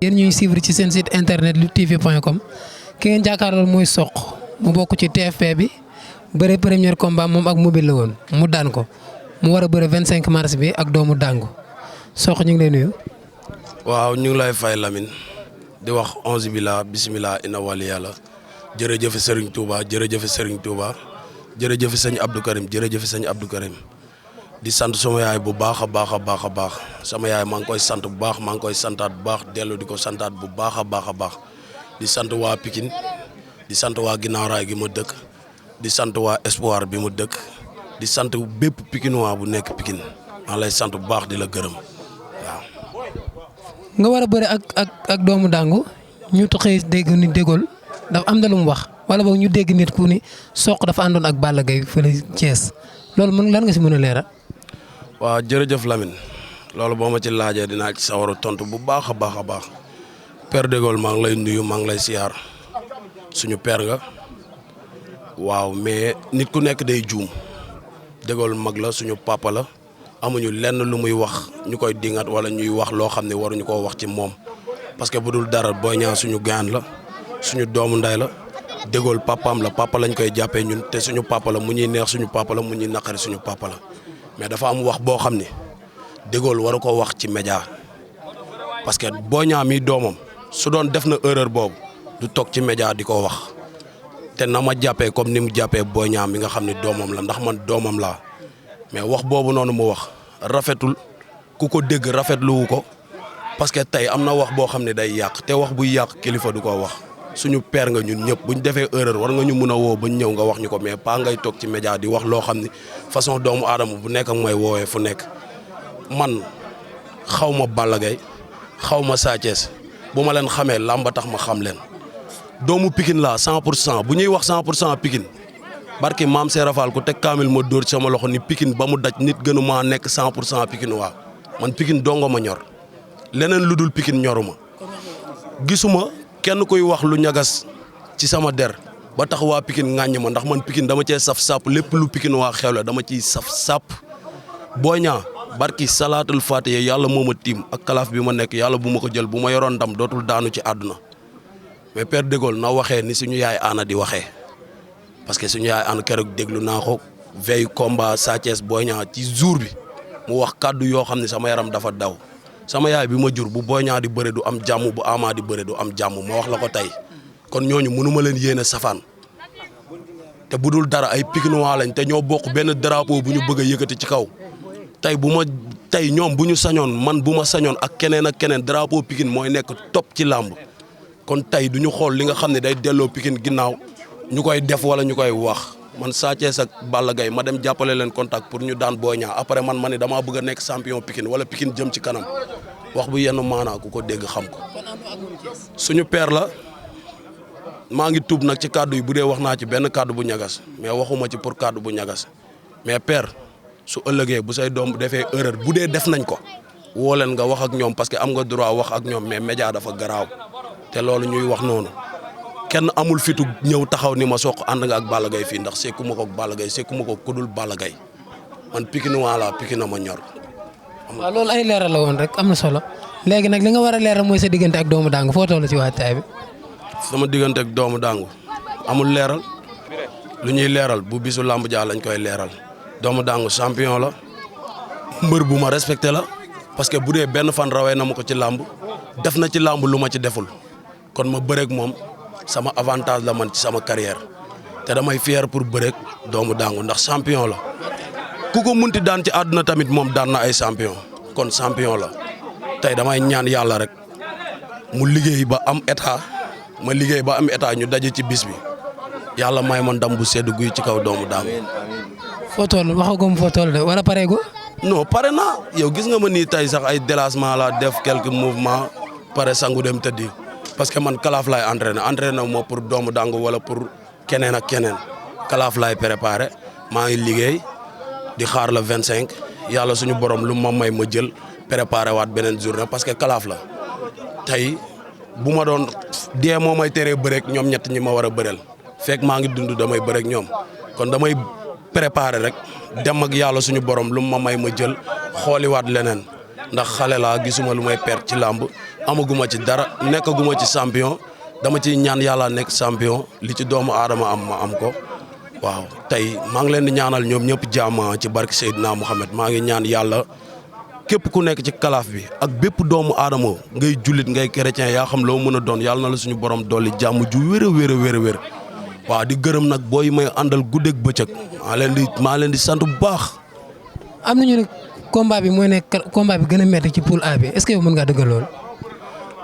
yéen ñuy suivre ci seen site internet luttetv.com ki ngeen jàkkaarlool mooy Sokh mu bokk ci TFP bi bëre premier combat moom ak mobile la woon mu daan ko mu war a bëre 25 mars bi ak doomu Dangu Sokh ñu ngi lay nuyu. waaw ñu ngi lay fay Lamine di wax onze billah bismillah inna wali yàlla jërëjëf Serigne Touba jërëjëf Serigne Touba jërëjëf sëñ Abdou Karim jërëjëf sëñ Abdou Karim di sant sama yaay bu baax a baax a baax a baax sama yaay maa ngi koy sant bu baax maa ngi koy santaat bu baax dellu di ko santaat bu baax a baax a baax di sant waa Pikine di sant waa Ginnaaw Raay gi ma dëkk di sant waa Espoir bi mu dëkk di sant bépp Pikinois bu nekk Pikine maa lay sant bu baax di la gërëm waaw. nga war a bëre ak doomu Dangu ñu xëy dégg ni déggul dafa am na lu mu wax wala boog ñu dégg nit ku ni Sokh dafa àndoon ak Balla Gaye fële Thiès loolu mën lan nga si mën a leeral. waaw jërëjëf Lamine loolu boo ma ci laajee dinaa ci sawar a tontu bu baax a baax a baax Père de Gaulle maa ngi lay nuyu maa ngi lay siyaar suñu père nga waaw mais nit ku nekk day juum de Gaulle mag la suñu papa la amuñu lenn lu muy wax ñu koy dingat wala ñuy wax loo xam ne waruñu koo wax ci moom parce que bu dul dara Boy Niang suñu gaan la suñu doomu nday la de Gaulle papaam la papa lañ koy jàppee ñun te suñu papa la mu ñuy neex suñu papa la mu ñuy naqari suñu papa la. mais dafa am wax boo xam ne de Gaulle waru ko wax ci média parce que Boy Niang mi doomam su doon def na erreur boobu du toog ci média di ko wax te na ma jàppee comme ni mu jàppee Boy Niang mi nga xam ne doomam la ndax man doomam laa mais wax boobu noonu mu wax rafetul ku ko dégg rafetluwu ko parce que tey am na wax boo xam ne day yàq te wax buy yàq kilifa du ko wax suñu père nga ñun ñëpp bu ñu defee erreur war nga ñu mun a woo ba ñëw nga wax ñu ko mais pas ngay toog ci média di wax loo xam ni façon doomu aadama bu nekk ak mooy woowee fu nekk man xaw ma Balla Gaye xaw ma Sa Thiès bu ma leen xamee làmba tax ma xam leen doomu Pikine laa 100% bu ñuy wax 100% Pikine barki maam Serap Fall ku teg kaamil ma dóor ci sama loxo ni Pikine ba mu daj nit gënu maa nekk 100% Pikine waa man Pikine dongo ma ñor leneen lu dul Pikine ñoruma gisuma kenn kuy wax lu ñagas ci sama der ba tax waa Pikine ŋàññ ma ndax man Pikine dama cee saf sàpp lépp lu Pikine waa xewle dama ciy saf sàpp Boy Niang barki salaatul fatiha yàlla moo ma tiim ak kalaaf bi ma nekk yàlla bu ma ko jël bu ma yoroon ndam dootul daanu ci àdduna mais Père de Gaulle na waxee ni suñu yaay aana di waxee parce que suñu yaay aana keroog déglu naa ko veille combat Sa Thiès Boy Niang ci jour bi mu wax kàddu yoo xam ne sama yaram dafa daw sama yaay bi ma jur bu Boy Niang di bëre du am jàmm bu Ama di bëre du am jàmm ma wax la ko tey kon ñooñu mënuma leen yéene safaan te bu dul dara ay Pikinois lañ te ñoo bokk benn drapeau bu ñu bëgg a yëkkati ci kaw tey ñoom bu ñu sañoon man bu ma sañoon ak keneen drapeau Pikine mooy nekk top ci làmb kon tey du ñu xool li nga xam ne day delloo Pikine ginnaaw ñu koy def wala ñu koy wax man Sa Thiès ak Balla Gaye ma dem jàppale leen contact pour ñu daan Boy Niang après man ma ne damaa bëgg a nekk champion Pikine wala Pikine jëm ci kanam wax bu yenn maanaa ku ko dégg xam ko suñu père la maa ngi tuub nag ci kàddu yi bu dee wax naa ci benn kàddu bu ñagas mais waxuma ci pour kàddu bu ñagas mais père su ëllëgee bu say doom defee erreur bu dee def nañ ko woo leen nga wax ak ñoom parce que am nga droit wax ak ñoom mais média dafa garaaw te loolu ñuy wax noonu kenn amul fitu ñëw taxaw ni ma Sokh ànd nga ak Balla Gaye fii ndax sekkuma ko ak Balla Gaye sekkuma ko kudul Balla Gaye man Pikinois laa Pikine ma ñor. waaw loolu ay leeral la woon rek am na solo léegi nag li nga war a leeral mooy sa diggante ak doomu Dangu foo toll ci waajtaay bi. sama diggante ak doomu Dangu amul leeral lu ñuy leeral bu bisu làmb jaa lañ koy leeral doomu Dangu champion la mbër bu ma respecté la parce que bu dee benn fan rawee na ma ko ci làmb def na ci làmb lu ma ci deful kon ma bëreeg moom sama avantage la man ci sama carrière te damay fier pour bëreeg doomu Dangu ndax champion la ku ko munti daan ci àdduna tamit moom daan na ay champion kon champion la tey damay ñaan yàlla rek mu liggéey ba am état ma liggéey ba am état ñu daje ci bis bi yàlla may ma ndam bu sedd guy ci kaw doomu Dangu. foo toll waxagum foo toll de wala pareegu. non pare naa yow gis nga ma nii tey sax ay déplacement la def quelques mouvements pare sangu dem tëddi parce que man kalaaf laay entraîné moo pour doomu Dangu wala pour keneen ak keneen kalaaf laay préparé maa ngi liggéey di xaar la 25 yàlla suñu borom lu ma may ma jël préparé waat beneen journée parce que kalaaf la tey bu ma doon dee moo may teree bëreeg ñoom ñett ñi ma war a bëreel fekk maa ngi dund damay bëreeg ñoom kon damay préparé rek dem ak yàlla suñu borom lu ma may ma jël xooliwaat leneen ndax xale laa gisuma lu may perte ci làmb amaguma ci dara nekkaguma ci champion dama ciy ñaan yàlla nekk champion li ci doomu aadama am ma am ko waaw tey maa ngi leen di ñaanal ñoom ñëpp jàmm ci barke Seydina Mohamed maa ngi ñaan yàlla képp ku nekk ci kalaaf bi ak bépp doomu aadama ngay jullit ngay chrétien yaa xam loo mën a doon yàlla na la suñu borom dolli jàmm ju wér a wér waaw di gërëm nag booy may àndal guddeeg bëccëg maa leen di sant bu baax. am nañu ne combat bi mooy nekk combat bi gën a métti ci poule A bi est-ce que yow mën ngaa dëggal lool.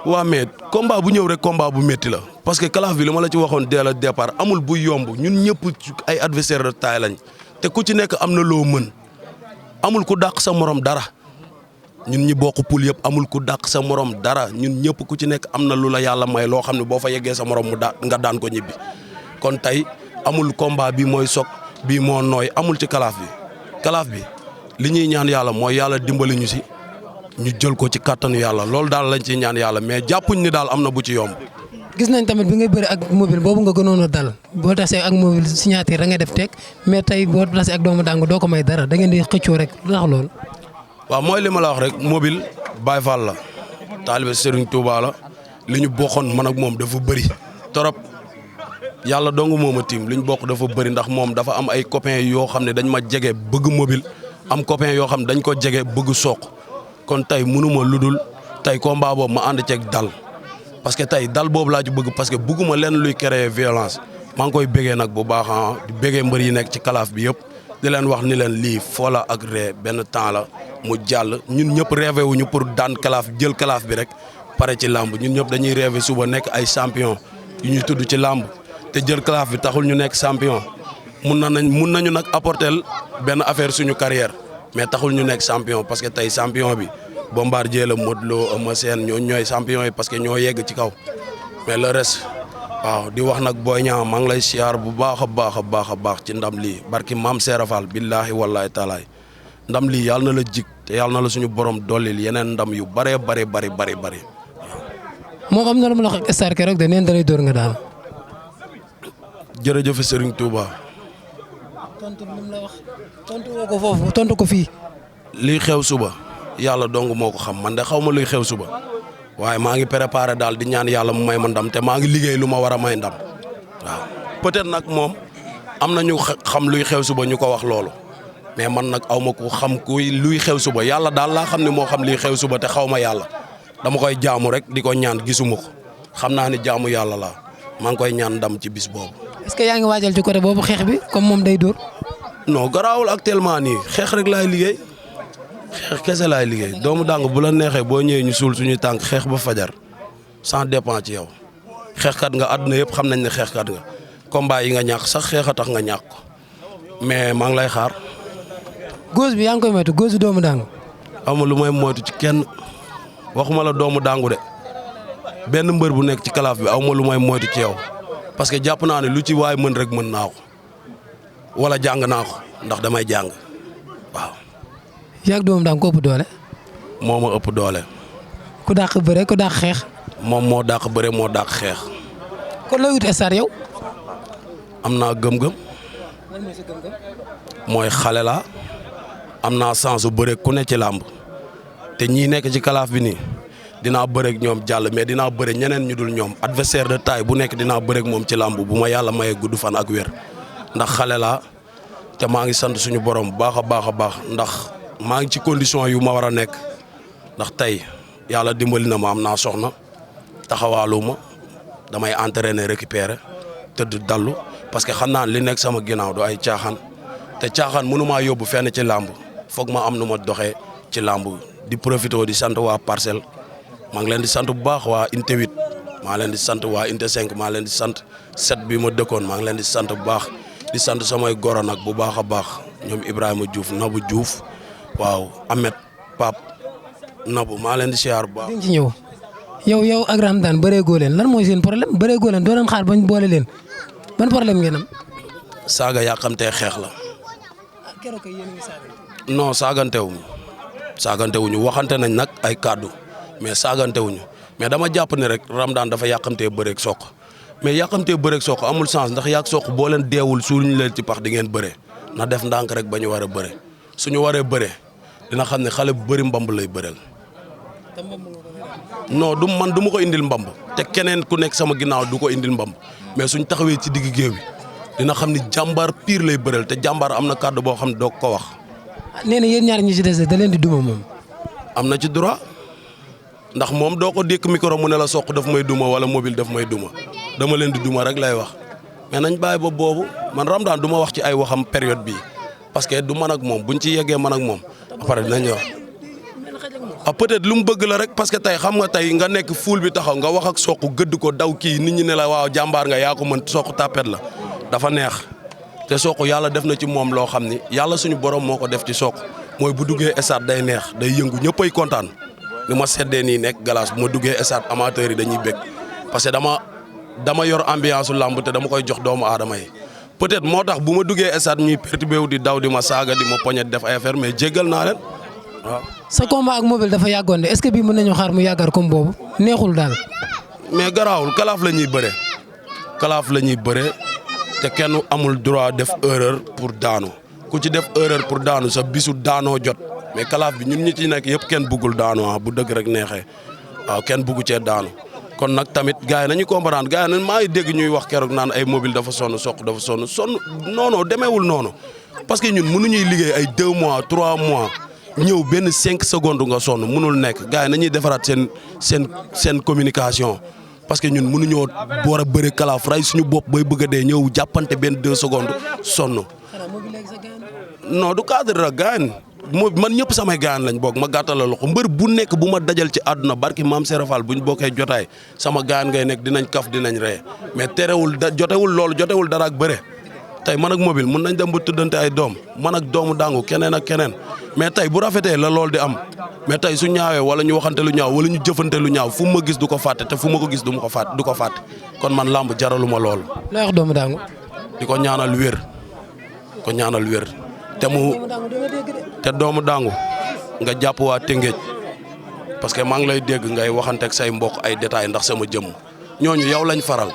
waa mais combat bu ñëw rek combat bu métti la parce que kalaaf bi li ma la ci waxoon dès le départ amul bu yomb ñun ñëpp ay adversaire de taille lañ te ku ci nekk am na loo mën amul ku dàq sa morom dara ñun ñi bokk poule yëpp amul ku dàq sa morom dara ñun ñëpp ku ci nekk am na lu la yàlla may loo xam ne boo fa yeggee sa morom nga daan ko ñibbi kon tey amul combat bi mooy sok bii moo nooy amul ci kalaaf bi li ñuy ñaan yàlla mooy yàlla dimbali ñu si ñu jël ko ci kàttanu yàlla loolu daal lañ ciy ñaan yàlla mais jàppuñ ni daal am na bu ci yomb. gis nañ tamit bi ngay bëri ak mobile boobu nga gënoon a dal boo tasee ak mobile signature da ngay def teg mais tey boo tasee ak doomu daangu doo ko may dara da ngeen di xëccoo rek lu tax loolu. waaw mooy li ma la wax rek mobile Baye Fall la taalibe Serigne Touba la li ñu bokkoon man ak moom dafa bëri torop yàlla dong moo ma tiim li ñu bokk dafa bëri ndax moom dafa am ay copains yoo xam ne dañ ma jege bëgg mobile am copains yoo xam ne dañ ko jege bëgg Sokh kon tey mënuma lu dul tey combat boobu ma ànd ceeg dal parce que tey dal boobu laa ci bëgg parce que bëgguma leen luy créer violence maa ngi koy bëggee nag bu baax di bëggee mbër yi nekk ci kalaaf bi yëpp di leen wax ni leen lii foola ak ree benn temps la mu jàll ñun ñëpp rêvé wuñu pour daan kalaaf jël kalaaf bi rek pare ci làmb ñun ñëpp dañuy rêvé suba nekk ay champion yu ñuy tudd ci làmb te jël kalaaf bi taxul ñu nekk champion mun nañu nag apporter benn affaire suñu carrière mais taxul ñu nekk champion parce que tey champion bi Bombardier la Modou Lo Eumeu Sène ñooy champion yi parce que ñoo yegg ci kaw mais le reste waaw di wax nag Boy Niang maa ngi lay siyaar bu baax a baax ci ndam lii barki maam Serap Fall billaahi wallaahi taalaay ndam lii yàlla na la jig te yàlla na la suñu borom dollil yeneen ndam yu bëree bari. moom am na lu ma la wax star keroog de neen da lay dóor nga daal. jërëjëf Serigne Touba. tontu li mu la wax tontu woo ko foofu tontu ko fii. lii xew suba yàlla dong moo ko xam man de xaw ma luy xew suba waaye maa ngi préparé daal di ñaan yàlla mu may ma ndam te maa ngi liggéey lu ma war a may ndam waaw. peut-être nag moom am na ñu xam luy xew suba ñu ko wax loolu mais man nag aw ma ko xam luy xew suba yàlla daal laa xam ne moo xam luy xew suba te xaw ma yàlla dama koy jaamu rek di ko ñaan gisuma ko xam naa ne jaamu yàlla laa maa ngi koy ñaan ndam ci bis boobu. est-ce que yaa ngi waajal ci côté boobu xeex bi comme moom day dóor. non garaawul actuellement nii xeex rek laay liggéey xeex kese laay liggéey doomu dàng bu la neexee boo ñëwee ñu suul suñuy tànk xeex ba fajar sans dépend ci yow xeexkat nga àdduna yëpp xam nañ ne xeexkat nga combat yi nga ñàkk sax xeex a tax nga ñàkk ko mais maa ngi lay xaar. góos bi yaa ngi koy moytu góos bi doomu dàng. amul lu may moytu ci kenn waxuma la doomu dàngu de benn mbër bu nekk ci kalaaf bi awma lu may moytu ci yow parce que jàpp naa ne lu ci waay mën rek mën naa ko wala jàng naa ko ndax damay jàng waaw. yaa ngi doomu dàng ko ëpp doole. moo ma ëpp doole. ku dàq bëre ku dàq xeex. moom moo dàq bëre moo dàq xeex. kon looy wut star yow. am naa gëm-gëm. mooy xale la am naa chance su bëre ku ne ci làmb te ñii nekk ci kalaaf bi nii dinaa bëreeg ñoom jàll mais dinaa bëre ñeneen ñu dul ñoom adversaire de taille bu nekk dinaa bëreeg moom ci làmb bu ma yàlla mayee gudd fan ak wér ndax xale laa te maa ngi sant suñu borom bu baax a baax ndax maa ngi ci condition yu ma war a nekk ndax tey yàlla dimbali na ma am naa soxna taxawaalu ma damay entraîner récupérer tëdd dallu parce que xam naa li nekk sama ginnaaw du ay caaxaan te caaxaan mënumaa yóbbu fenn ci làmb foog ma am nu ma doxee ci làmb di profité di sant waa Parcelles maa ngi leen di sant bu baax waa Unité 8 maa leen di sant waa Unité 5 maa leen di sant 7 bi ma dëkkoon maa ngi leen di sant bu baax di sant samay goro nag bu baax a baax ñoom Ibrahima Diouf Nabou Diouf waaw Ahmed Pape Nabou maa leen di siyaar bu baax. dinañ ci ñëw yow ak Ramdan bëreegoo leen lan mooy seen problème bëreegoo leen doo leen xaar bañ boole leen ban problème ngeen am. saaga yàqamtee xeex la. keroog kay yéen a ngi saaga. non saagantewuñu waxante nañ nag ay kàddu mais saagantewuñu mais dama jàpp ne rek Ramdan dafa yàqamtee bëreeg Sokh mais yàqamtee bëreeg Sokh amul sens ndax yàgg Sokh boo leen deewul suñu leen ci pax di ngeen bëre na def ndànk rek ba ñu war a bëre suñu waree bëre dina xam ne xale bu bëri mbamb lay bëreel non du man du ma ko indil mbamb te keneen ku nekk sama ginnaaw du ko indil mbamb mais suñ taxawee ci digg géew bi dina xam ni jàmbaar pire lay bëreel te jàmbaar am na kàddu boo xam ne doo ko wax. nee na yéen ñaar ñi ci des da leen di duma moom. am na ci droit ndax moom doo ko dékk micro mu ne la Sokh daf may duma wala mobile daf may duma dama leen di duma rek lay wax mais nañ bàyyi ba boobu man Ramdan du ma wax ci ay waxam période bii parce que du man ak moom buñ ci yeggee man ak moom après dinañ wax. peut-être lu mu bëgg la rek parce que tey xam nga tey nga nekk fuul bi taxaw nga wax ak Sokh gëdd ko daw kii nit ñi ne la waaw jàmbaar nga yaa ko mën Sokh tapet la dafa neex te Sokh yàlla def na ci moom loo xam ni yàlla suñu borom moo ko def ci Sokh mooy bu duggee stade day neex day yëngu ñëppay kontaan ni ma seddee nii nekk glace bu ma duggee stade amateurs yi dañuy bég parce que dama yor ambiance su làmb te dama koy jox doomu aadama yi peut-être moo tax bu ma duggee stade ñuy perturbé wu di daw di ma saaga di ma poñet def ay affaire mais jéggal naa leen waaw. sa combat ak mobile dafa yàggoon de est-ce que bii mën nañu xaar mu yàggaat comme boobu neexul daal. mais garaawul kalaaf la ñuy bëre te kenn amul droit def erreur pour daanu ku ci def erreur pour daanu sa bisu daanoo jot mais kalaaf bi ñun ñi ci nekk yëpp kenn bëggul daanu bu dëgg rek neexee waaw kenn bëggu cee daanu kon nag tamit gars yi nañu comprendre gars yi maa ngi dégg ñuy wax keroog naan ay mobile dafa sonn Sokh dafa sonn non demeewul noonu parce que ñun mënuñuy liggéey ay 2 mois 3 mois ñëw benn 5 secondes nga sonn mënul nekk gars yi nañuy defaraat seen communication parce que ñun mënuñoo war a bëre kalaaf ray suñu bopp bay bëgg a dee ñëw jàppante benn 2 secondes sonn non du cadre la gaañ man ñëpp samay gaañ lañ boog ma gàttalal loxo mbër bu nekk bu ma dajal ci àdduna barki maam Serap Fall bu ñu bokkee jotaay sama gaañ ngay nekk dinañ kaf dinañ ree mais terewul jotewul dara ak bëre tey man ak mobile mun nañ dem ba tuddante ay doom man ak doomu dangu keneen ak keneen mais tey bu rafetee la loolu di am mais tey su ñaawee wala ñu waxante lu ñaaw wala ñu jëfante lu ñaaw fu ma gis du ko fàtte te fu ma ko gis du ko fàtte kon man làmb jaraluma loolu. lay wax doomu dangu. di ko ñaanal wér te doomu dangu nga jàpp waa Tëngéej parce que maa ngi lay dégg ngay waxante ak say mbokk ay détails ndax sama jëmm ñooñu yow lañ faral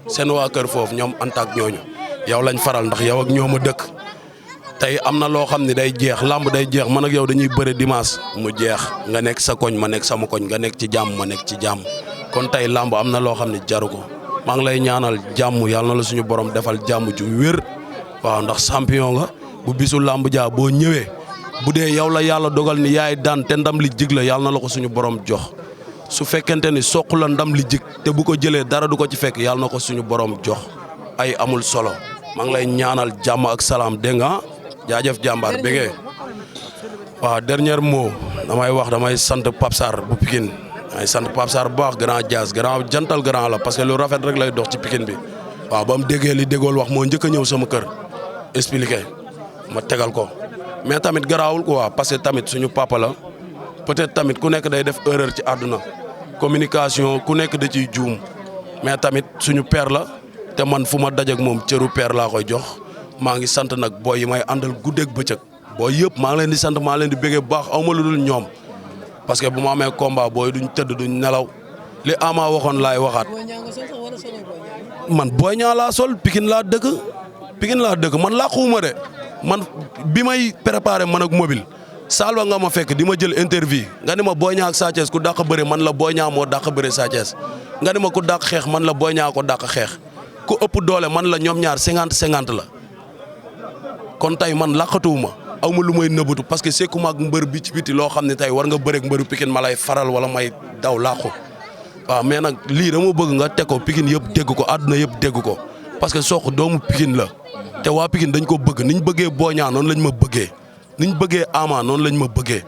seen waa kër foofu ñoom antak ñooñu yow lañ faral ndax yow ak ñoom a dëkk tey am na loo xam ne day jeex làmb day jeex man ak yow dañuy bëre dimanche mu jeex nga nekk sa koñ ma nekk sama koñ nga nekk ci jàmm ma nekk ci jàmm kon tey làmb am na loo xam ne jaru ko maa ngi lay ñaanal jàmm yàlla na la suñu borom defal jàmm ju wér waaw ndax champion nga bu bisu làmb jaa boo ñëwee bu dee yow la yàlla dogal ni yaay daan te ndam li jig la yàlla na la ko suñu borom jox su fekkente ni Sokh la ndam li jig te bu ko jëlee dara du ko ci fekk yàlla na ko suñu borom jox ay amul solo maa ngi lay ñaanal jàmm ak salaam dégg nga jaajëf jàmbaar bégee waaw dernier mot damay sant Pape Sarr bu Pikine damay sant Pape Sarr bu baax grand Diaz grand jantal grand la parce que lu rafet rek lay dox ci Pikine bi waaw ba mu déggee li déggool wax moo njëkk a ñëw sama kër expliqué ma tegal ko mais tamit garaawul quoi parce que tamit suñu papa la peut-être tamit ku nekk day def erreur ci àdduna communication ku nekk da ciy juum mais tamit suñu père la te man fu ma dajeek moom cëru père laa koy jox maa ngi sant nag booy yi may àndal guddeeg bëccëg booy yëpp maa ngi leen di sant maa leen di bëggee bu baax aw ma lu dul ñoom parce que bu ma amee combat booy duñ tëdd duñ nelaw li Ama waxoon laay waxaat man Boy Niang laa sol Pikine laa dëkk man làquwuma de man bi may préparé man ak mobile Salwa nga ma fekk di ma jël interview nga ni ma Boy Niang ak Sa Thiès ku dàq bëre man la Boy Niang moo dàq bëre Sa Thiès nga ni ma ku dàq xeex man la Boy Niang ko dàq xeex ku ëpp doole man la ñoom ñaar 50-50 la kon tey man làqatuwuma aw ma lu may nëbbatu parce que sekkuma ak mbër bi ci biti loo xam ne tey war nga bëreeg mbëru Pikine ma lay faral wala may daw làqu waaw mais nag lii dama bëgg nga teg ko Pikine yëpp dégg ko àdduna yëpp dégg ko parce que Sokh doomu Pikine la te waa Pikine dañ ko bëgg niñ bëggee Boy Niang noonu lañ ma bëggee niñ bëggee Ama noonu lañ ma bëggee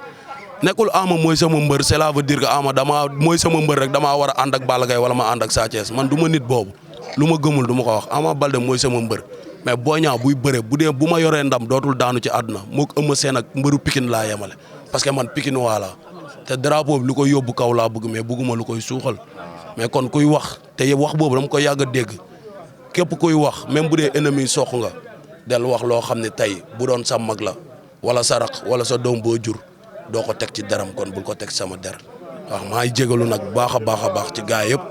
nekkul Ama mooy sama mbër cela veut dire que Ama mooy sama mbër rek damaa war a ànd ak Balla Gaye wala ma ànd ak Sa Thiès man du ma nit boobu lu ma gëmul du ma ko wax Ama Baldé mooy sama mbër mais Boy Niang buy bëre bu ma yoree ndam dootul daanu ci àdduna moo ko Eumeu Sène ak mbëru Pikine laa yemale parce que man Pikine waa te drapeau bi lu koy yóbbu kaw laa bëgg mais bëgguma lu koy suuxal mais kon kuy wax te wax boobu dama ko yàgg a dégg képp kuy wax même bu dee ennemi Sokh nga del wax loo xam ne tey bu doon sa mag la wala sa raq wala sa doom boo jur doo ko teg ci deram kon bul ko teg sama der waaw maa ngi jégalu nag baax a baax ci gaa yëpp